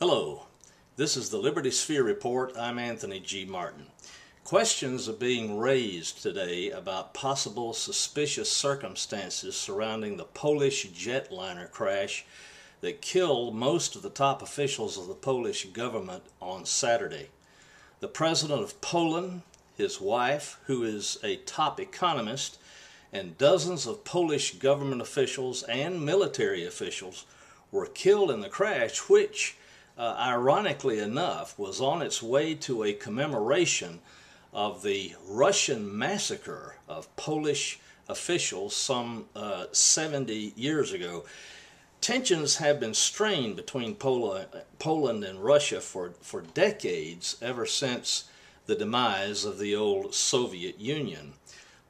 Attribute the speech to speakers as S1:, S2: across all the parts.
S1: Hello, this is the Liberty Sphere Report. I'm Anthony G. Martin. Questions are being raised today about possible suspicious circumstances surrounding the Polish jetliner crash that killed most of the top officials of the Polish government on Saturday. The President of Poland, his wife, who is a top economist, and dozens of Polish government officials and military officials were killed in the crash, which ironically enough, was on its way to a commemoration of the Russian massacre of Polish officials some 70 years ago. Tensions have been strained between Poland and Russia for decades, ever since the demise of the old Soviet Union.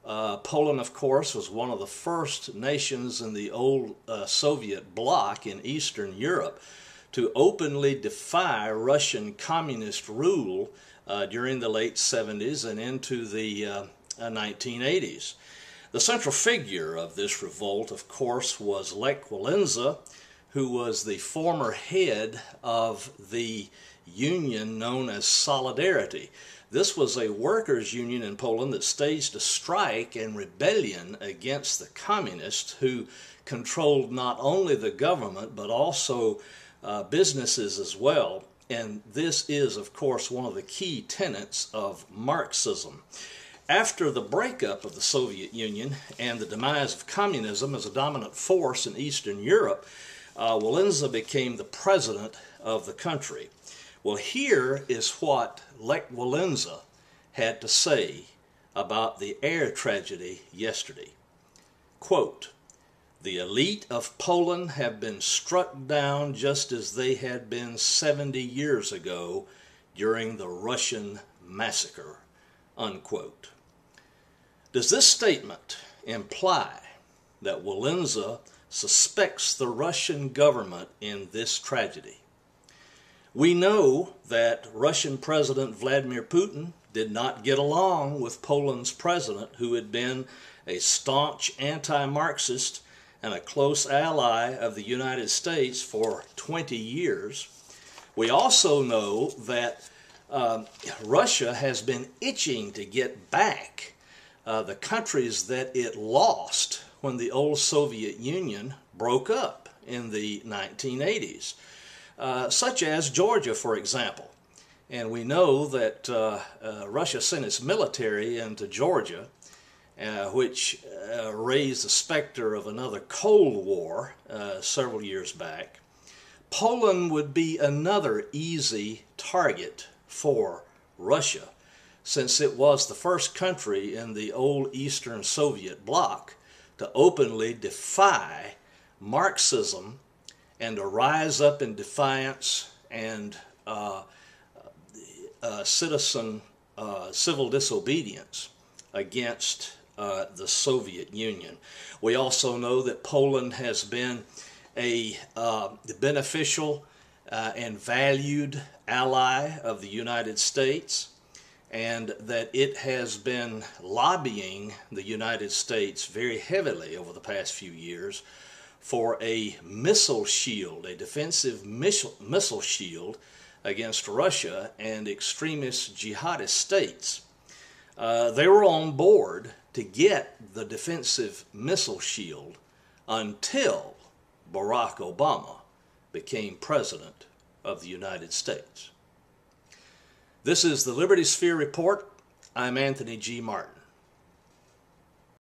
S1: Poland, of course, was one of the first nations in the old Soviet bloc in Eastern Europe to openly defy Russian communist rule during the late 70s and into the 1980s. The central figure of this revolt, of course, was Lech Walesa, who was the former head of the union known as Solidarity. This was a workers' union in Poland that staged a strike and rebellion against the communists who controlled not only the government but also businesses as well, and this is, of course, one of the key tenets of Marxism. After the breakup of the Soviet Union and the demise of communism as a dominant force in Eastern Europe, Walesa became the president of the country. Well, here is what Lech Walesa had to say about the air tragedy yesterday. Quote, "The elite of Poland have been struck down just as they had been 70 years ago during the Russian massacre." Unquote. Does this statement imply that Walesa suspects the Russian government in this tragedy? We know that Russian President Vladimir Putin did not get along with Poland's president, who had been a staunch anti-Marxist and a close ally of the United States for 20 years. We also know that Russia has been itching to get back the countries that it lost when the old Soviet Union broke up in the 1980s, such as Georgia, for example. And we know that Russia sent its military into Georgia, which raised the specter of another Cold War several years back. Poland would be another easy target for Russia, since it was the first country in the old Eastern Soviet bloc to openly defy Marxism and to rise up in defiance and civil disobedience against the Soviet Union. We also know that Poland has been a beneficial and valued ally of the United States, and that it has been lobbying the United States very heavily over the past few years for a missile shield, a defensive missile shield against Russia and extremist jihadist states. They were on board to get the defensive missile shield until Barack Obama became president of the United States. This is the Liberty Sphere Report. I'm Anthony G. Martin.